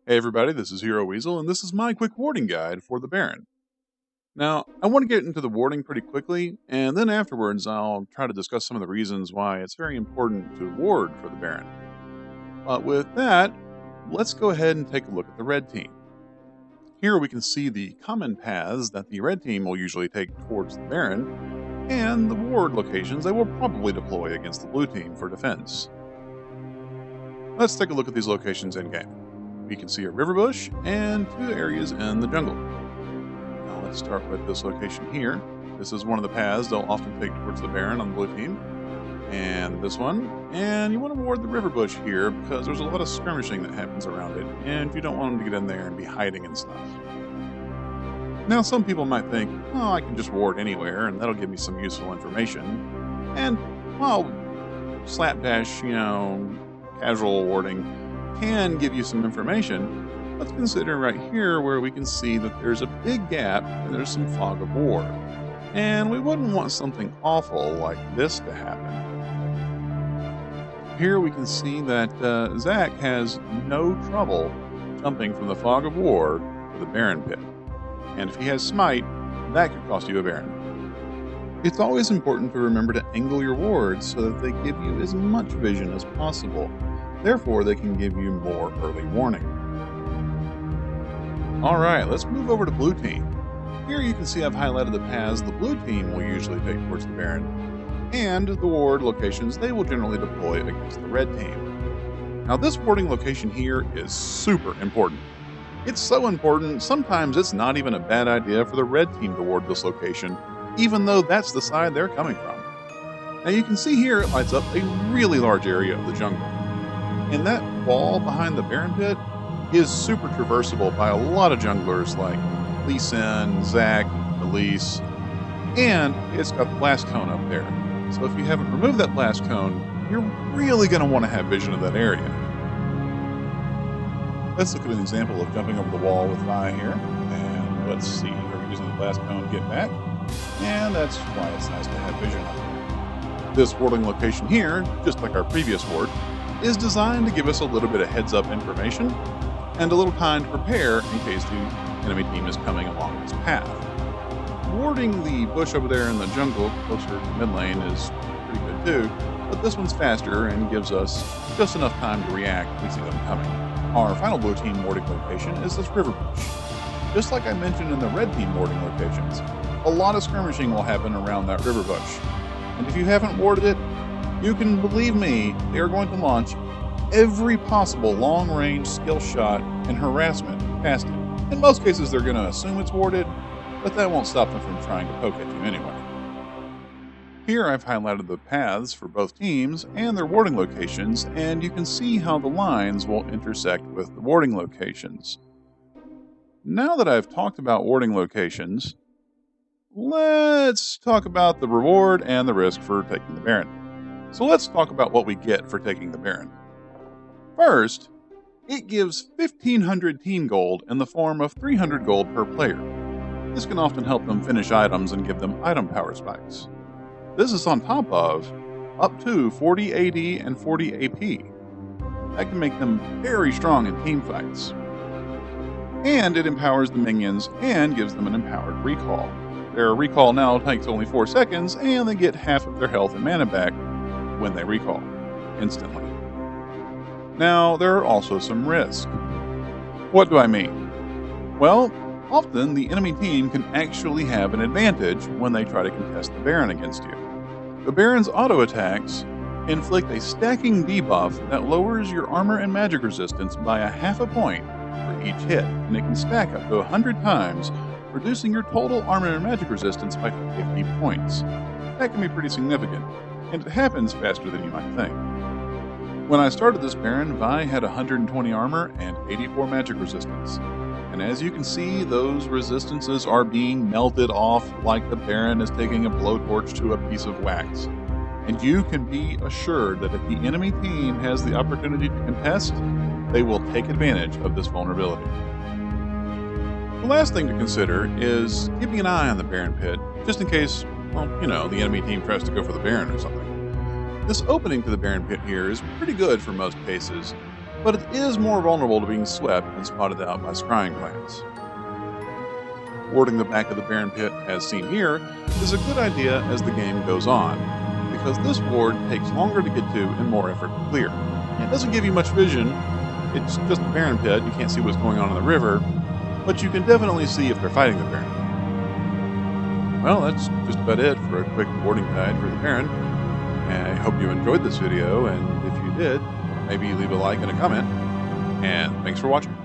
Hey everybody, this is Hero Weasel, and this is my quick warding guide for the Baron. Now, I want to get into the warding pretty quickly, and then afterwards I'll try to discuss some of the reasons why it's very important to ward for the Baron. But with that, let's go ahead and take a look at the red team. Here we can see the common paths that the red team will usually take towards the Baron, and the ward locations they will probably deploy against the blue team for defense. Let's take a look at these locations in game. We can see a river bush and two areas in the jungle. Now let's start with this location here. This is one of the paths they'll often take towards the Baron on the blue team. And this one. And you want to ward the river bush here because there's a lot of skirmishing that happens around it, and you don't want them to get in there and be hiding and stuff. Now some people might think, oh, I can just ward anywhere and that'll give me some useful information. And, well, slapdash, casual warding can give you some information. Let's consider right here where we can see that there's a big gap and there's some fog of war. And we wouldn't want something awful like this to happen. Here we can see that Zack has no trouble jumping from the fog of war to the Baron pit. And if he has smite, that could cost you a Baron. It's always important to remember to angle your wards so that they give you as much vision as possible. Therefore, they can give you more early warning. Alright, let's move over to blue team. Here you can see I've highlighted the paths the blue team will usually take towards the Baron, and the ward locations they will generally deploy against the red team. Now this warding location here is super important. It's so important, sometimes it's not even a bad idea for the red team to ward this location, even though that's the side they're coming from. Now you can see here it lights up a really large area of the jungle. And that wall behind the Baron pit is super traversable by a lot of junglers like Lee Sin, Zack, Elise, and it's got the blast cone up there. So if you haven't removed that blast cone, you're really going to want to have vision of that area. Let's look at an example of jumping over the wall with Vi here. And let's see, we're using the blast cone to get back. And that's why it's nice to have vision of it. This warding location here, just like our previous ward, is designed to give us a little bit of heads-up information and a little time to prepare in case the enemy team is coming along this path. Warding the bush over there in the jungle closer to mid lane is pretty good too, but this one's faster and gives us just enough time to react if we see them coming. Our final blue team warding location is this river bush. Just like I mentioned in the red team warding locations, a lot of skirmishing will happen around that river bush. And if you haven't warded it, you can believe me, they are going to launch every possible long-range skill shot and harassment past it. In most cases, they're going to assume it's warded, but that won't stop them from trying to poke at you anyway. Here I've highlighted the paths for both teams and their warding locations, and you can see how the lines will intersect with the warding locations. Now that I've talked about warding locations, let's talk about the reward and the risk for taking the Baron. So let's talk about what we get for taking the Baron. First, it gives 1,500 team gold in the form of 300 gold per player. This can often help them finish items and give them item power spikes. This is on top of up to 40 AD and 40 AP. That can make them very strong in team fights. And it empowers the minions and gives them an empowered recall. Their recall now takes only 4 seconds, and they get half of their health and mana back when they recall, instantly. Now, there are also some risks. What do I mean? Well, often the enemy team can actually have an advantage when they try to contest the Baron against you. The Baron's auto attacks inflict a stacking debuff that lowers your armor and magic resistance by a half a point for each hit, and it can stack up to 100 times, reducing your total armor and magic resistance by 50 points. That can be pretty significant, and it happens faster than you might think. When I started this Baron, Vi had 120 armor and 84 magic resistance. And as you can see, those resistances are being melted off like the Baron is taking a blowtorch to a piece of wax. And you can be assured that if the enemy team has the opportunity to contest, they will take advantage of this vulnerability. The last thing to consider is keeping an eye on the Baron pit, just in case, well, the enemy team tries to go for the Baron or something. This opening to the Baron pit here is pretty good for most cases, but it is more vulnerable to being swept and spotted out by scrying glands. Warding the back of the Baron Pit, as seen here, is a good idea as the game goes on, because this ward takes longer to get to and more effort to clear. It doesn't give you much vision, it's just a Baron Pit, you can't see what's going on in the river, but you can definitely see if they're fighting the Baron. Well, that's just about it for a quick warding guide for the Baron. I hope you enjoyed this video, and if you did, maybe leave a like and a comment, and thanks for watching.